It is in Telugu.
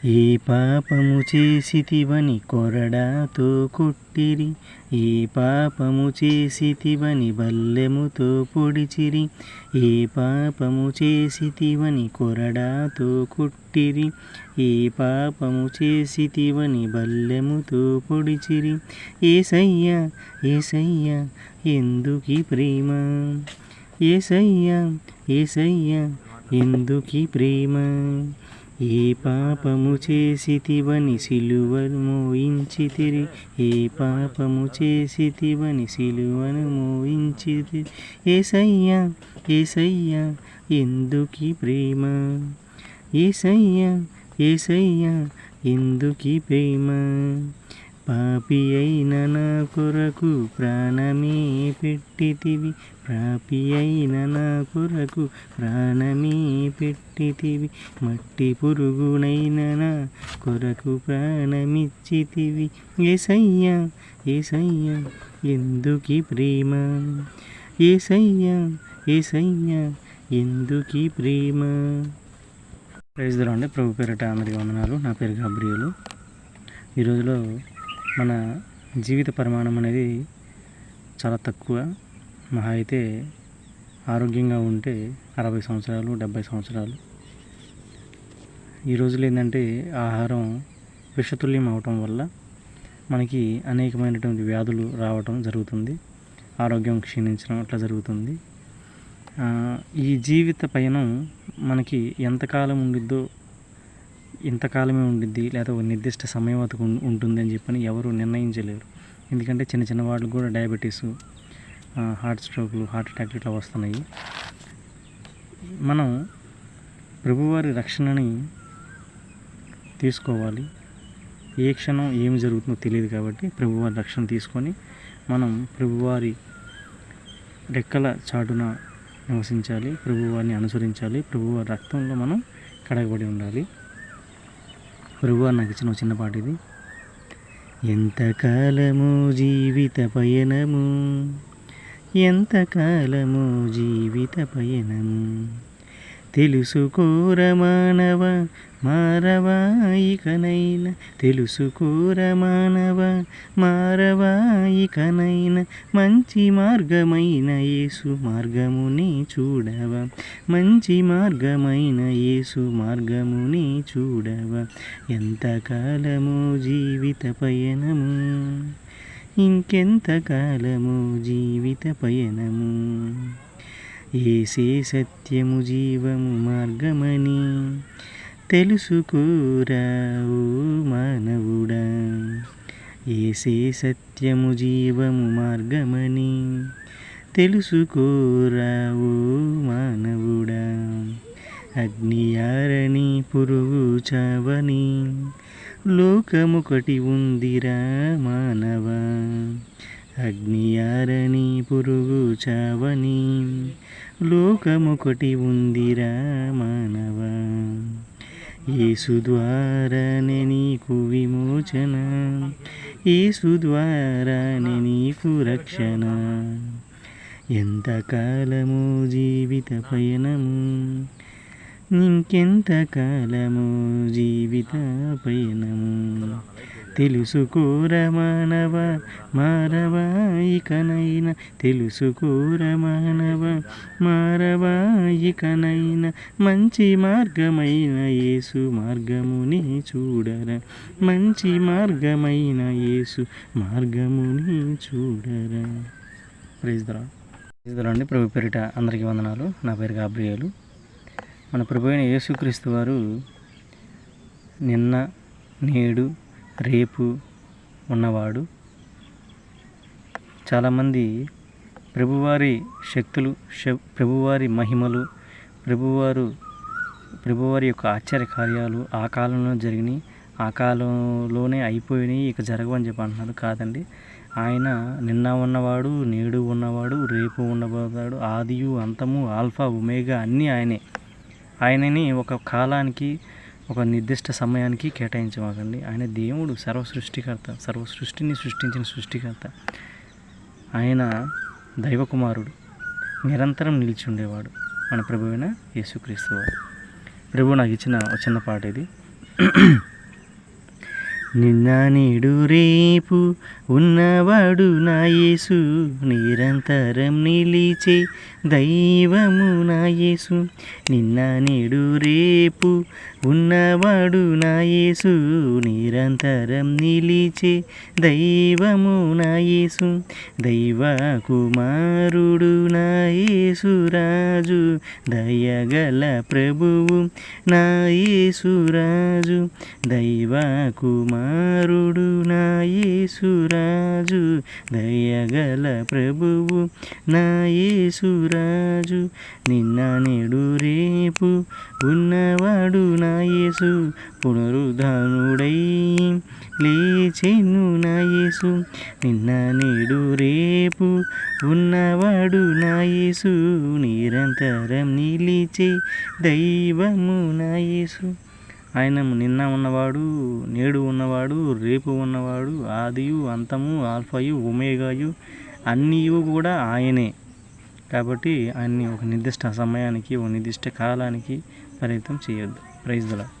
ఏ పాపము చేసితివని కొరడాతో కొట్టిరి, ఏ పాపము చేసితివని బల్లెముతో పొడిచిరి. ఏ పాపము చేసితివని కొరడాతో కొట్టిరి, ఏ పాపము చేసితివని బల్లెముతో పొడిచిరి. యేసయ్యా యేసయ్యా ఎందుకీ ప్రేమ, యేసయ్యా యేసయ్యా ఎందుకీ ప్రేమ. ఏ పాపము చేసితివని సిలువను మోయించితిరి, ఏ పాపము చేసితివని సిలువను మోయించితిరి. యేసయ్యా యేసయ్యా ఎందుకీ ప్రేమ, యేసయ్యా యేసయ్యా ఎందుకీ ప్రేమ. పాపి అయిన నా కొరకు ప్రాణమే పెట్టితివి, పాపి అయిన నా కొరకు ప్రాణమే పెట్టితివి. మట్టి పురుగునైన నా కొరకు ప్రాణమిచ్చితివి. యేసయ్యా యేసయ్యా ఎందుకీ ప్రేమ, యేసయ్యా యేసయ్యా ఎందుకీ ప్రేమ. ప్రైజ్ ది లార్డ్ అండి. ప్రభు పేరిట అందరికీ వందనాలు. నా పేరు గాబ్రియలు. ఈ రోజులో మన జీవిత పరిమాణం అనేది చాలా తక్కువ. మహా అయితే ఆరోగ్యంగా ఉంటే 60 సంవత్సరాలు 70 సంవత్సరాలు. ఈ రోజులు ఏంటంటే ఆహారం విషతుల్యం అవటం వల్ల మనకి అనేకమైనటువంటి వ్యాధులు రావటం జరుగుతుంది, ఆరోగ్యం క్షీణించడం అట్లా జరుగుతుంది. ఈ జీవిత పయనం మనకి ఎంతకాలం ఉండిద్దో, ఇంతకాలమే ఉండిద్ది లేదా ఒక నిర్దిష్ట సమయం వరకు ఉంటుంది అని చెప్పని ఎవరు నిర్ణయించలేరు. ఎందుకంటే చిన్న చిన్న వాళ్ళకు కూడా డయాబెటీస్, హార్ట్ స్ట్రోక్లు, హార్ట్ అటాక్ ఇట్లా వస్తున్నాయి. మనం ప్రభువారి రక్షణని తీసుకోవాలి. ఏ క్షణం ఏమి జరుగుతుందో తెలియదు కాబట్టి ప్రభువారి రక్షణ తీసుకొని మనం ప్రభువారి రెక్కల చాటున నివసించాలి, ప్రభువారిని అనుసరించాలి, ప్రభువారి రక్తంలో మనం కడగబడి ఉండాలి. ప్రభువారు నాకు ఇచ్చిన చిన్న పాట ఇది. ఎంతకాలము జీవిత పయనము, ఎంతకాలము జీవిత పయనము, తెలుసుకోర మానవ మారవా ఇకనైనా, తెలుసుకోర మానవ మారవా ఇకనైనా, మంచి మార్గమైన యేసు మార్గముని చూడవా, మంచి మార్గమైన యేసు మార్గముని చూడవా. ఎంతకాలము జీవిత పయనము, ఇంకెంతకాలము జీవిత పయనము, యేసే సత్యము జీవము మార్గమని తెలుసుకోరా ఓ మానవుడా, యేసే సత్యము జీవము మార్గమని తెలుసుకోరా ఓ మానవుడా. అగ్నియారని పురుగు చావని లోకముకటి ఉందిరా మానవా, అగ్నియారని పురుగు చావని లోకముకటి ఉందిరా మానవా. యేసు ద్వారానే నీకు విమోచన, యేసు ద్వారానే నీకు రక్షణ. ఎంతకాలము జీవిత పయనము, ఇంకెంతకాలము జీవిత పయనము, తెలుసుకోర మానవ మారవా ఇకనైనా, తెలుసుకోర మానవ మారవా ఇకనైనా, మంచి మార్గమైన యేసు మార్గముని చూడరా, మంచి మార్గమైన యేసు మార్గముని చూడరా. Praise the Lord. Praise the Lord అండి. ప్రభు పేరిట అందరికీ వందనాలు. నా పేరు గాబ్రియలు. మన ప్రభు అయిన యేసుక్రీస్తు వారు నిన్న నేడు రేపు ఉన్నవాడు. చాలామంది ప్రభువారి శక్తులు, ప్రభువారి మహిమలు, ప్రభువారి యొక్క ఆశ్చర్య కార్యాలు ఆ కాలంలో జరిగినాయి, ఆ కాలంలోనే అయిపోయినాయి, ఇక జరగవని చెప్పి అంటున్నారు. కాదండి, ఆయన నిన్న ఉన్నవాడు, నేడు ఉన్నవాడు, రేపు ఉండబోతాడు, ఆదియు అంతము, ఆల్ఫా ఒమేగా అన్నీ ఆయనే. ఆయనని ఒక కాలానికి, ఒక నిర్దిష్ట సమయానికి కేటాయించమాకండి. ఆయన దేవుడు, సర్వ సృష్టిని సృష్టించిన సృష్టికర్త. ఆయన దైవకుమారుడు, నిరంతరం నిలిచి ఉండేవాడు మన ప్రభువైన యేసుక్రీస్తు వారు. ప్రభు నాకు ఇచ్చిన ఒక చిన్న పాట ఇది. నిన్న నేడు రేపు ఉన్నవాడు నా యేసు, నిరంతరం నిలిచే దైవము నా యేసు. నిన్న నేడు రేపు ఉన్నవాడు నా యేసు, నిరంతరం నిలిచే దైవము నా యేసు. దైవ కుమారుడు నా యేసు రాజు, దయగల ప్రభువు నా యేసు రాజు. దైవ కుమారుడు నా యేసు రాజు, దయగల ప్రభువు నా యేసు రాజు. నిన్న నేడు రేపు ఉన్నవాడు నా యేసు, పునరుద్ధానుడై లేచెను నా యేసు. నిన్న నేడు రేపు ఉన్నవాడు నా యేసు, నిరంతరం నిలిచే దైవము నా యేసు. ఆయన నిన్న ఉన్నవాడు, నేడు ఉన్నవాడు, రేపు ఉన్నవాడు, ఆదియు అంతము, ఆల్ఫాయు ఒమేగాయు అన్నీ కూడా ఆయనే. కాబట్టి ఆయన్ని ఒక నిర్దిష్ట సమయానికి, ఒక నిర్దిష్ట కాలానికి పరిమితం చేయొద్దు. Praise the lord.